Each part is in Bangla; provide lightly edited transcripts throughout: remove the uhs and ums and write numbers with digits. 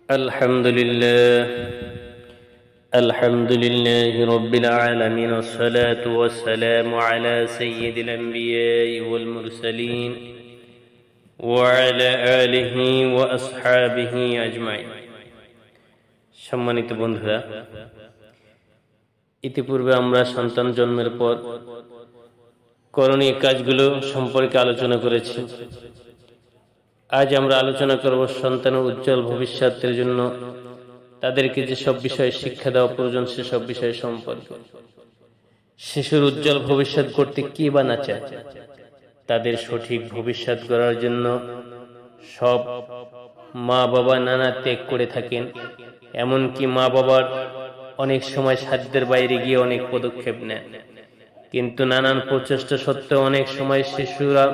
الحمد لله رب العالمين، والصلاة والسلام على سيد الأنبياء والمرسلين وعلى آله وأصحابه أجمعين। সম্মানিত বন্ধুরা, ইতিপূর্বে আমরা সন্তান জন্মের পর করণীয় কাজগুলো সম্পর্কে আলোচনা করেছি। আজ আমরা আলোচনা করব সন্তানের উজ্জ্বল ভবিষ্যতের জন্য তাদেরকে যেসব বিষয়ে শিক্ষা দেওয়া প্রয়োজন সেসব বিষয় সম্পর্কে। শিশুর উজ্জ্বল ভবিষ্যৎ করতে কি বা না চায়, তাদের সঠিক ভবিষ্যৎ গড়ার জন্য সব মা বাবা নানা ত্যাগ করে থাকেন। এমনকি মা বাবার অনেক সময় সাধ্যের বাইরে গিয়ে অনেক পদক্ষেপ নেন, কিন্তু নানান প্রচেষ্টা সত্ত্বেও অনেক সময় শিশুরা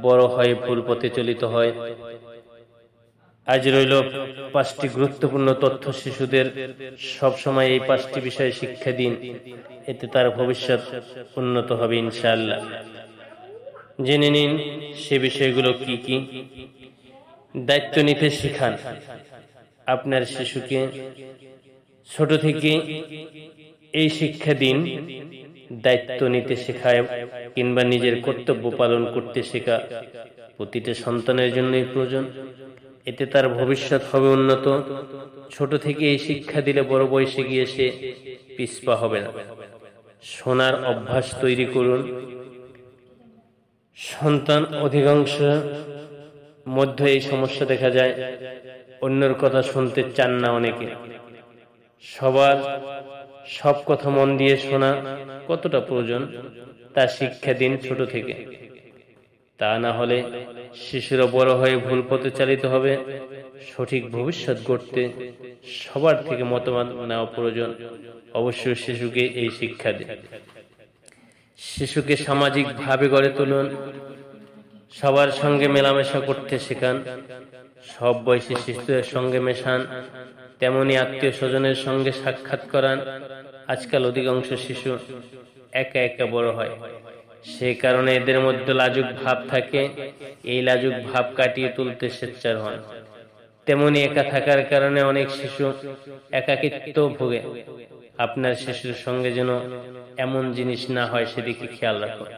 বড় হয়ে ভুল পথে চালিত হয়। আজ রইল 5টি গুরুত্বপূর্ণ তথ্য। শিশুদের সব সময় এই 5টি বিষয়ে শিক্ষা দিন, এতে তার ভবিষ্যৎ উন্নত হবে ইনশাআল্লাহ। জেনে নিন সে বিষয়গুলো কি কি। দায়িত্ব নিতে শেখান। আপনার শিশুকে ছোট থেকে এই শিক্ষা দিন, দায়িত্ব নিতে শেখায় কিংবা নিজের কর্তব্য পালন করতে শেখা প্রতিটা সন্তানের জন্যই প্রয়োজন। এতে তার ভবিষ্যৎ হবে উন্নত। ছোট থেকে এই শিক্ষা দিলে বড় বয়সে গিয়ে সে পিছপা হবে না। শোনার অভ্যাস তৈরি করুন। সন্তান অধিকাংশ মধ্যে এই সমস্যা দেখা যায়, অন্যের কথা শুনতে চান না অনেকে। সবার সব কথা মন দিয়ে শোনা কতটা প্রয়োজন তা শিক্ষা দিন ছোট থেকে। তা না হলে শিশুরা বড় হয়ে ভুল পথে চালিত হবে। সঠিক ভবিষ্যৎ গড়তে সবার থেকে মতামত নেওয়া প্রয়োজন। অবশ্যই শিশুকে এই শিক্ষা দিন। শিশুকে সামাজিক ভাবে গড়ে তুলুন। সবার সঙ্গে মেলামেশা করতে শেখান। সব বয়সী শিশুদের সঙ্গে মেশান, তেমনি আত্মীয় স্বজনের সঙ্গে সাক্ষাৎ করান। আজকাল অধিকাংশ শিশু একা একা বড় হয়, সে কারণে এদের মধ্যে লাজুক ভাব থাকে। এই লাজুক ভাব কাটিয়ে তুলতে সোচ্চার হন। তেমনি একা থাকার কারণে অনেক শিশু একাকিত্ব ভোগে। আপনার শিশুর সঙ্গে যেন এমন জিনিস না হয় সেদিকে খেয়াল রাখুন।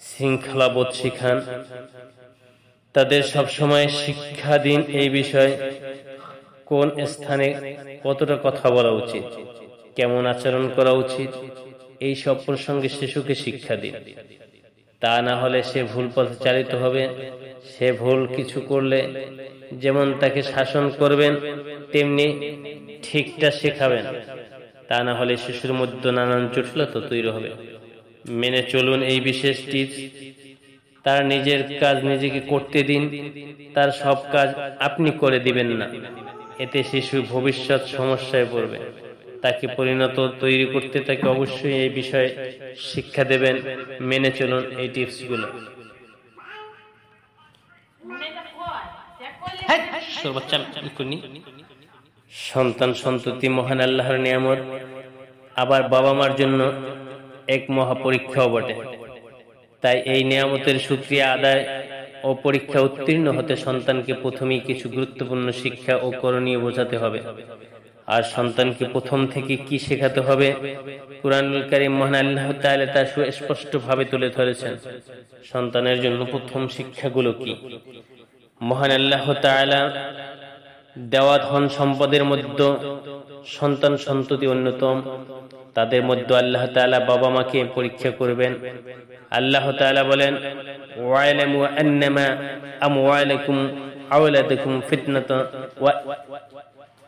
শৃঙ্খলাবোধ শিখান। তাদের সবসময় শিক্ষা দিন এই বিষয়ে, কোন স্থানে কতটা কথা বলা উচিত, কেমন আচরণ করা উচিত, এই সব প্রসঙ্গে শিশুকে শিক্ষা দিন। তা না হলে সে ভুল পথে চালিত হবে। সে ভুল কিছু করলে যেমন তাকে শাসন করবেন, তেমনি ঠিকটা শেখাবেন। তা না হলে শিশুর মধ্যে নানান জটিলতা তৈরি হবে। মেনে চলুন এই বিশেষ টিপস। তার নিজের কাজ নিজেকে করতে দিন, তার সব কাজ আপনি করে দিবেন না। এতে শিশু ভবিষ্যৎ সমস্যায় পড়বে। তাকে পরিণত তৈরি করতে তাকে অবশ্যই এই বিষয়ে শিক্ষা দেবেন। মেনে চলুন এই টিপসগুলো। সন্তান সন্ততি মহান আল্লাহর নিয়ামত, আবার বাবা মার জন্য এক মহা পরীক্ষাও বটে। তাই এই নিয়ামতের শুকরিয়া আদায় ও পরীক্ষা উত্তীর্ণ হতে সন্তানকে প্রথমেই কিছু গুরুত্বপূর্ণ শিক্ষা ও করণীয় বোঝাতে হবে। আর সন্তানকে প্রথম থেকে কি শেখাতে হবে, কুরআনুল কারীম মহান আল্লাহ তাআলা তা সুস্পষ্ট ভাবে তুলে ধরেছেন। সন্তানের জন্য প্রথম শিক্ষাগুলো কি? মহান আল্লাহ তাআলা দেওয়া ধন সম্পদের মধ্যে সন্তান সন্ততি অন্যতম। তাদের মধ্যে আল্লাহ তাআলা বাবা মাকে পরীক্ষা করবেন। আল্লাহ তাআলা বলেন, ওয়া'লামু আন্নামা আমওয়ালুকুম আওলাদুকুম ফিতনাতুন ওয়া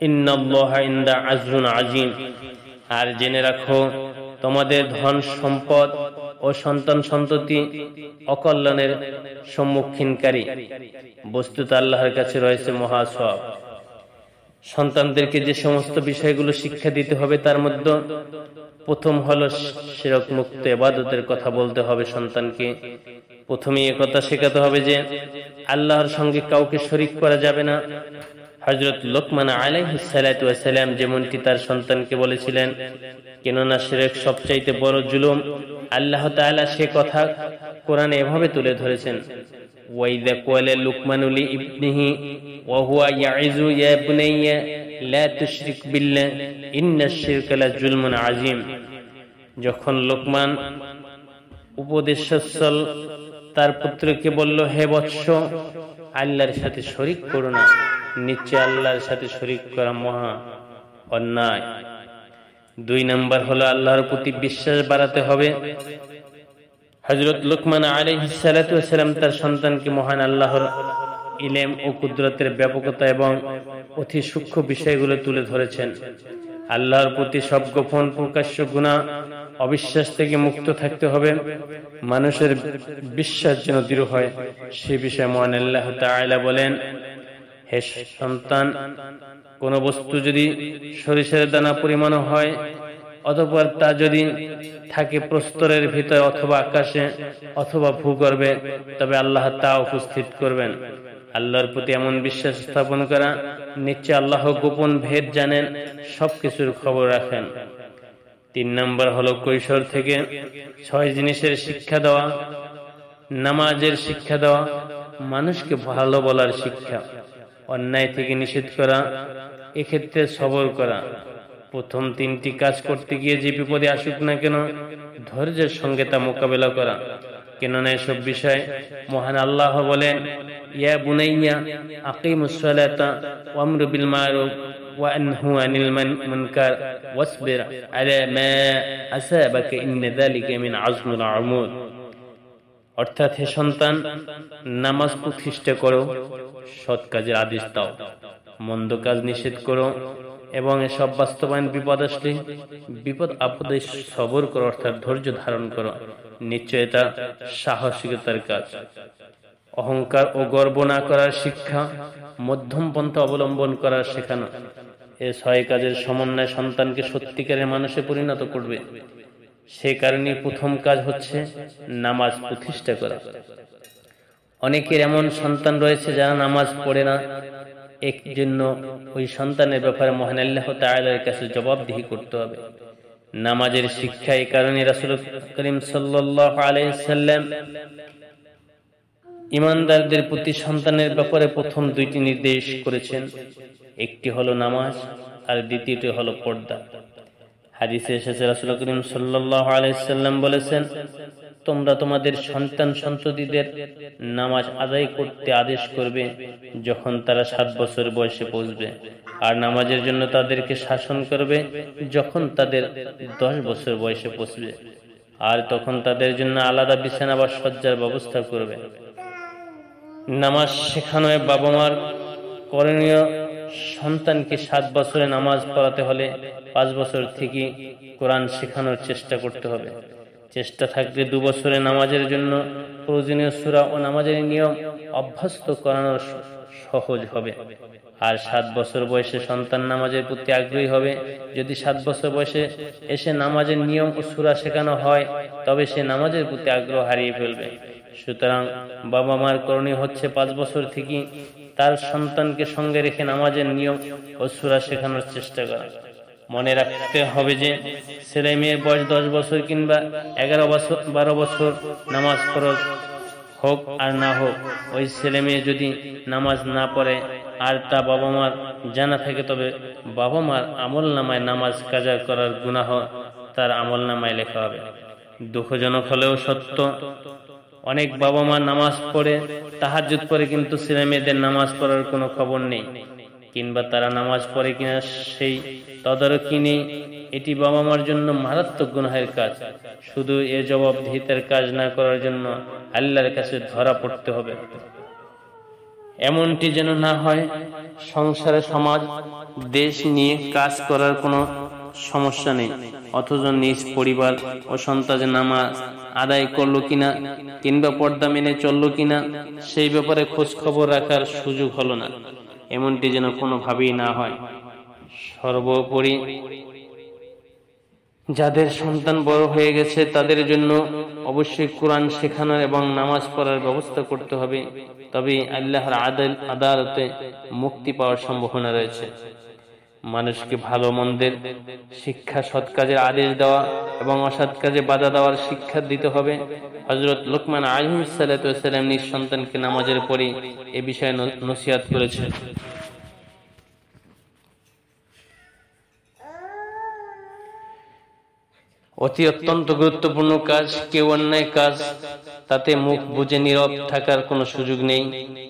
ইন্নাল্লাহা ইনদা আজরুন আযীম। আর জেনে রাখো, তোমাদের ধন সম্পদ ও সন্তান সন্ততি অকল্যাণের সম্মুখীনকারী। বস্তুত আল্লাহর কাছে রয়েছে মহা সওয়াব। সন্তানদেরকে যে সমস্ত বিষয়গুলো শিক্ষা দিতে হবে তার মধ্যে প্রথম হলো শিরক মুক্ত ইবাদতের কথা বলতে হবে। সন্তানকে প্রথমেই কথা শেখাতে হবে যে আল্লাহর সঙ্গে কাউকে শরীক করা যাবে না। হযরত লোকমান আলাইহিস সালাতু ওয়াস সালাম যেমনটি তার সন্তানকে বলেছিলেন, কেননা শিরক সবচাইতে বড় জুলুম। আল্লাহ তাআলা সে কথা কোরআনে এভাবে তুলে ধরেছেন, ওয়াইদা ক্বালা লুকমানু লিইবনিহি ওয়া হুয়া ইয়াইযু ইয়া বুনাইয়া লা তুশরিক বিল্লাহ ইন্নাশ শিরকা লাযুলমুন আযীম। যখন লোকমান উপদেশস্থল তার পুত্রকে বলল, হে বৎস, আল্লাহর সাথে শরীক করো না, নিশ্চয় আল্লাহর সাথে শরীক করা মহা অন্যায়। 2 নাম্বার হলো আল্লাহর প্রতি বিশ্বাস বাড়াতে হবে। হযরত লোকমান আলাইহিস সালাতু ওয়াস সালাম তার সন্তানকে মহান আল্লাহর ইলম ও কুদরতের ব্যাপকতা এবং অতি সূক্ষ্ম বিষয়গুলো তুলে ধরেছেন। আল্লাহর প্রতি সব গোপন প্রকাশ্য গুনাহ অবিশ্বাস থেকে মুক্ত থাকতে হবে। মানুষের বিশ্বাস যেন দৃঢ় হয় সে বিষয়ে মহান আল্লাহ তাআলা বলেন, হে সন্তান, কোন বস্তু যদি সরিষার দানা পরিমাণ হয়, অতঃপর তা যদি থাকে প্রস্তরের ভিতরে অথবা আকাশে অথবা ভূগর্ভে, তবে আল্লাহ তা উপস্থিত করবেন। আল্লাহর প্রতি এমন বিশ্বাস স্থাপন করা, নিশ্চয় আল্লাহ গোপন ভেদ জানেন, সবকিছুর খবর রাখেন। 3 নাম্বার হলো কৈশোর থেকে 6 জিনিসের শিক্ষা দেওয়া। নামাজের শিক্ষা দেওয়া, মানুষকে ভালো বলার শিক্ষা, অন্যায় থেকে নিষেধ করা, এক্ষেত্রে সবর করা, প্রথম 3টি কাজ করতে গিয়ে যে বিপদে আসুক না কেন ধৈর্যের সঙ্গে তা মোকাবেলা করা। কেননা এসব বিষয় মহান আল্লাহ বলেন, ইয়া বুনাইয়া আকিমুস সালাতা ওয়ামরু বিল মারুফ ওয়া আনহু আনিল মুনকার ওয়াসবির আলা মা আসাবাকা ইন্না যালিকা মিন আজমিল উমুর। অর্থাৎ, হে সন্তান, নামাজ প্রতিষ্ঠা করো, সৎ কাজের আদেশ দাও, মন্দ কাজ নিষেধ করো, এবং এসব বাস্তবায়ন বিপদ আসলে বিপদ আপদে সবর করো, অর্থাৎ ধৈর্য ধারণ করো। নিশ্চয় এটা সাহসিকতার কাজ। অহংকার ও গর্ব না করার শিক্ষা, মধ্যম পন্থা অবলম্বন করার শেখানো। এই 6 কাজের সমন্বয় সন্তানকে সত্যিকারের মানুষে পরিণত করবে। সে কারণে প্রথম কাজ হচ্ছে নামাজ প্রতিষ্ঠা করা। অনেকের এমন সন্তান রয়েছে যারা নামাজ পড়ে না, এর জন্য ওই সন্তানের ব্যাপারে মহান আল্লাহ তাআলার কাছে জবাবদিহি করতে হবে। নামাজের শিক্ষা এই কারণে রাসূল করিম সাল্লাল্লাহু আলাইহি সাল্লাম ঈমানদারদের প্রতি সন্তানের ব্যাপারে প্রথম 2টি নির্দেশ করেছেন। একটি হলো নামাজ আর দ্বিতীয়টি হলো পর্দা। হাদিসে এসেছে, রাসূল করিম সাল্লাল্লাহু আলাইহি সাল্লাম বলেছেন, তোমরা তোমাদের সন্তান সন্ততিদের নামাজ আদায় করতে আদেশ করবে যখন তারা 7 বছর বয়সে পৌঁছবে, আর নামাজের জন্য তাদেরকে শাসন করবে যখন তাদের 10 বছর বয়সে পৌঁছবে, আর তখন তাদের জন্য আলাদা বিছানা বা শয্যার ব্যবস্থা করবে। নামাজ শেখানো বাবা মার করণীয়। সন্তানকে 7 বছরে নামাজ পড়াতে হলে 5 বছর থেকে কোরআন শেখানোর চেষ্টা করতে হবে। চেষ্টা থাকলে 2 বছরে নামাজের জন্য প্রয়োজনীয় সূরা ও নামাজের নিয়ম অভ্যস্ত করানো সহজ হবে। আর 7 বছর বয়সে সন্তান নামাজের প্রতি আগ্রহী হবে। যদি 7 বছর বয়সে এসে নামাজের নিয়ম ও সূরা শেখানো হয়, তবে সে নামাজের প্রতি আগ্রহ হারিয়ে ফেলবে। সুতরাং বাবা মার করণীয় হচ্ছে 5 বছর থেকে তার সন্তানকে সঙ্গে রেখে নামাজের নিয়ম ও সূরা শেখানোর চেষ্টা করা। মনে রাখতে হবে যে ছেলে মেয়ের বয়স 10 বছর কিংবা 11 বছর 12 বছর নামাজ ফরজ হোক আর না হোক, ওই ছেলে মেয়ে যদি নামাজ না পড়ে আর তা বাবা মার জানা থাকে, তবে বাবা মার আমলনামায় নামাজ কাজা করার গুনাহ তার আমলনামায় লেখা হবে। দুঃখজনক হলেও সত্য, অনেক বাবা মা নামাজ পড়ে, তাহাজ্জুদ পড়ে, কিন্তু ছেলে মেয়েদের নামাজ পড়ার কোনো খবর নেই, কিংবা তারা নামাজ পড়ে কিনা সেই তদারকি নেই। এটি বাবা মার জন্য মারাত্মক গুনাহের কাজ। শুধু এ জবাবদিহিতার কাজ না করার জন্য আল্লাহর কাছে ধরা পড়তে হবে। এমনটি যেন না হয় সংসারে, সমাজ, দেশ নিয়ে কাজ করার কোনো সমস্যা নেই, অথচ নিজ পরিবার ও সন্তানের নামাজ আদায় করলো কিনা কিংবা পর্দা মেনে চললো কিনা সেই ব্যাপারে খোঁজ খবর রাখার সুযোগ হলো না, এমনটি যেন কোনোভাবেই না হয়। সর্বোপরি যাদের সন্তান বড় হয়ে গেছে তাদের জন্য অবশ্যই কোরআন শেখানোর এবং নামাজ পড়ার ব্যবস্থা করতে হবে, তবে আল্লাহর আদালতে মুক্তি পাওয়ার সম্ভাবনা রয়েছে। মানুষকে ভালো মন্দের শিক্ষা, সৎ কাজের আদেশ দেওয়া এবং অসৎ কাজে বাধা দেওয়ার শিক্ষা দিতে হবে। হযরত লুকমান আলাইহিস সালাতু ওয়াস সালাম নিজ সন্তানকে নামাজের পরে এ বিষয়ে নসিহত করেছেন। অত্যন্ত গুরুত্বপূর্ণ কাজ। কেউ অন্যায় কাজ, তাতে মুখ বুজে নীরব থাকার কোনো সুযোগ নেই।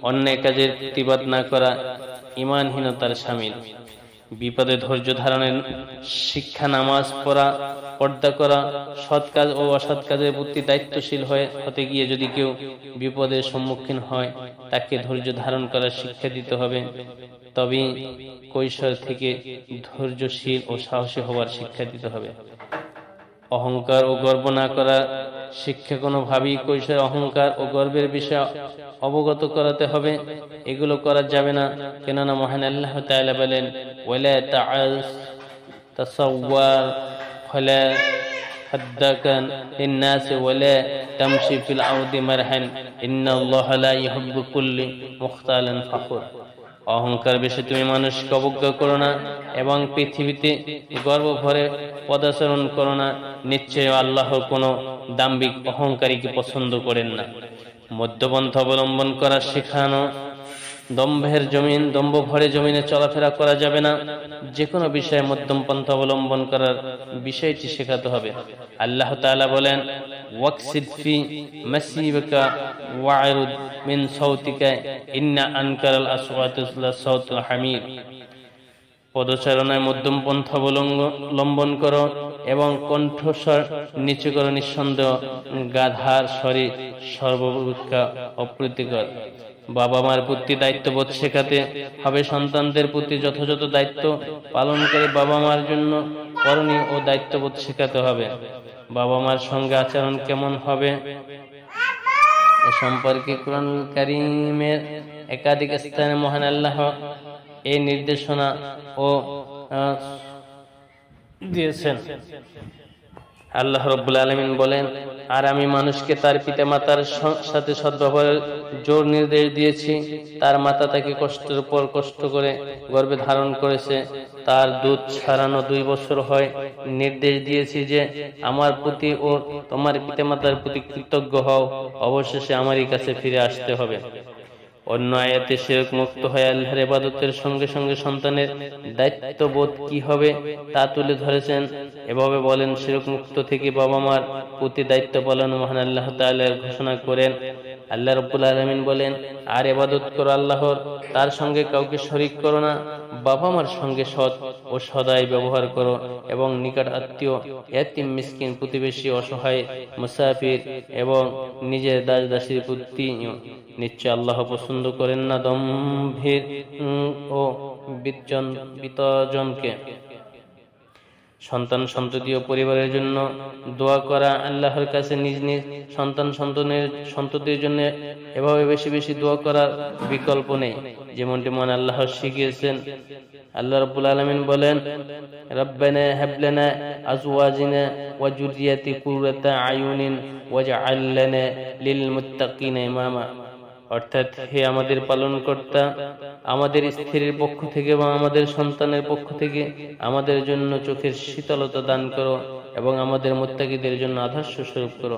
অন্যায় কাজের প্রতিবাদ না করা ঈমানহীনতার শামিল। বিপদে ধৈর্য ধারণের শিক্ষা, নামাজ পড়া, পর্দা করা, সৎ কাজ ও অসৎ কাজের প্রতি দায়িত্বশীল হতে গিয়ে যদি কেউ বিপদের সম্মুখীন হয়, তাকে ধৈর্য ধারণ করার শিক্ষা দিতে হবে। তবে কৈশোর থেকে ধৈর্যশীল ও সাহসী হওয়ার শিক্ষা দিতে হবে। অহংকার ও গর্ব না করার শিক্ষা কোনোভাবেই কৈশোরে অহংকার ও গর্বের বিষয়ে অবগত করাতে হবে। এগুলো করা যাবে না, কেননা মহান আল্লাহ তাআলা বলেন, ওয়ালা তাসাওয়ার ফালা হাদ্দাকান লিন-নাস ওয়ালা তামশি ফিল আরদি মারহান ইন্নাল্লাহা লা ইউহিব্বু কুল্লা মুখতালান ফাখুর। অহংকার বিষয়ে তুমি মানুষকে অবজ্ঞা করো না এবং পৃথিবীতে গর্ব ভরে পদাচরণ করো না। নিশ্চয় আল্লাহ কোনো দাম্ভিক অহংকারীকে পছন্দ করেন না। মধ্যপন্থা অবলম্বন করা শেখানো। দম্ভ ভরে জমিনে চলাফেরা করা যাবে না। যে কোনো বিষয়ে মধ্যম পন্থা অবলম্বন করার বিষয়টি শেখাতে হবে। আল্লাহ তাআলা বলেন, ওয়াকসিদ ফি মাসিবিকা ওয়া'রিদ মিন সাউতিকা ইন্না আনকারাল আসওয়াতি লাসাউতুল হামির। পদচারণায় মধ্যম পন্থা অবলম্বন করো এবং কণ্ঠস্বর নিচু করো। নিঃসন্দেহ গাধার স্বরে সর্বাপেক্ষা অপ্রীতিকর। বাবা মার প্রতি দায়িত্ববোধ শেখাতে হবে। সন্তানদের প্রতি যথাযথ দায়িত্ব পালনকারী বাবা মার জন্য করণীয় ও দায়িত্ববোধ শেখাতে হবে। বাবা মার সঙ্গে আচরণ কেমন হবে এ সম্পর্কে কুরআনুল কারীমের একাধিক স্থানে মহান আল্লাহ এই নির্দেশনা ও দিয়েছেন। আল্লাহ রাব্বুল আলামিন বলেন, আর আমি মানুষকে তার পিতামাতার সাথে সদ্ব্যবহারের জোর নির্দেশ দিয়েছি। তার মাতা তাকে কষ্টের উপর কষ্ট করে গর্ভে ধারণ করেছে, তার দুধ ছাড়ানো 2 বছর হয়। নির্দেশ দিয়েছি যে আমার প্রতি ও তোমার পিতামাতার প্রতি কৃতজ্ঞ হও, অবশেষে আমারই কাছে ফিরে আসতে হবে। অন্য আয়াতে শিরক মুক্ত হয়ে আল্লাহর ইবাদতের সঙ্গে সঙ্গে সন্তানের দায়িত্ববোধ কি হবে তা তুলে ধরেছেন। এভাবে বলেন, শিরক মুক্ত থেকে বাবা মার প্রতি দায়িত্ব পালন মহান আল্লাহ তাআলা ঘোষণা করেন। আল্লাহ রাব্বুল আলামিন বলেন, আর ইবাদত করো আল্লাহর, তার সঙ্গে কাউকে শরীক করো না। বাবা মার সঙ্গে সৎ ও সদাই ব্যবহার করো এবং নিকট আত্মীয়, ইয়াতীম, মিসকিন, প্রতিবেশী, অসহায়, মুসাফির এবং নিজের দাস দাসীর প্রতি। নিশ্চয় আল্লাহ পছন্দ করেন না দম্ভীর ও বিতর্জনকে। সন্তান, সন্ততি ও পরিবারের জন্য দোয়া করা। আল্লাহর কাছে নিজ নিজ সন্ততির জন্য এভাবে বেশি বেশি দোয়া করার বিকল্প নেই, যেমনটি মহান আল্লাহ শিখিয়েছেন। আল্লাহ রাব্বুল আলামিন বলেন, রব্বানা হাব লানা আজওয়াজিনা ওয়া যুররিয়াতি কুররাতা আয়ুনিন ওয়াজআল লানা লিল মুত্তাকিনা ইমামা। অর্থাৎ, হে আমাদের পালনকর্তা, আমাদের স্ত্রীর পক্ষ থেকে এবং আমাদের সন্তানের পক্ষ থেকে আমাদের জন্য চোখের শীতলতা দান করো এবং আমাদের মুত্তাকিদের জন্য আদর্শ স্বরূপ করো।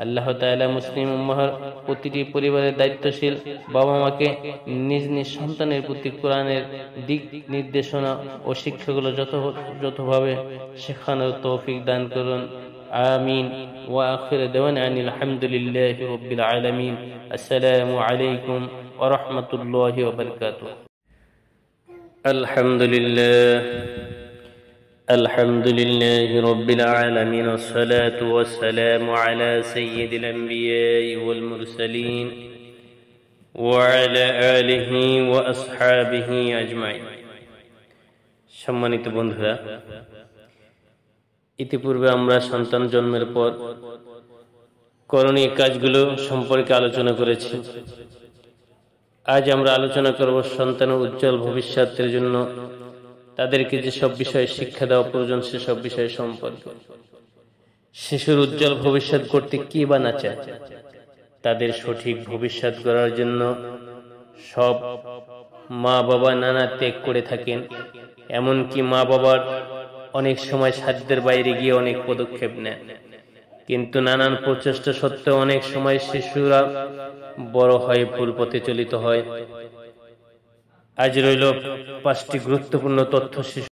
আল্লাহ তাআলা মুসলিম উম্মাহর প্রতিটি পরিবারের দায়িত্বশীল বাবা মাকে নিজ নিজ সন্তানের প্রতি কোরআনের দিক নির্দেশনা ও শিক্ষাগুলো যথাযথভাবে শেখানোর তৌফিক দান করুন। آمين وآخر دعوانا أن الحمد لله رب العالمين. السلام عليكم ورحمة الله وبركاته. الحمد لله رب العالمين، والصلاة والسلام على سيد الأنبياء والمرسلين وعلى آله وأصحابه أجمعين. সম্মানিত বন্ধুরা, ইতিপূর্বে আমরা সন্তান জন্মের পর করণীয় কাজগুলো সম্পর্কে আলোচনা করেছি। আজ আমরা আলোচনা করব সন্তানের উজ্জ্বল ভবিষ্যতের জন্য তাদেরকে যেসব বিষয়ে শিক্ষা দেওয়া প্রয়োজন সেসব বিষয় সম্পর্কে। শিশুর উজ্জ্বল ভবিষ্যৎ করতে কি বা না চায়, তাদের সঠিক ভবিষ্যৎ গড়ার জন্য সব মা বাবা নানা ত্যাগ করে থাকেন। এমনকি মা বাবার অনেক সময় সাধ্যের বাইরে গিয়ে অনেক পদক্ষেপ নেন, কিন্তু নানান প্রচেষ্টা সত্ত্বেও অনেক সময় শিশুরা বড় হয়ে ভুল পথে চালিত হয়। আজ রইল 5টি গুরুত্বপূর্ণ তথ্য শিশু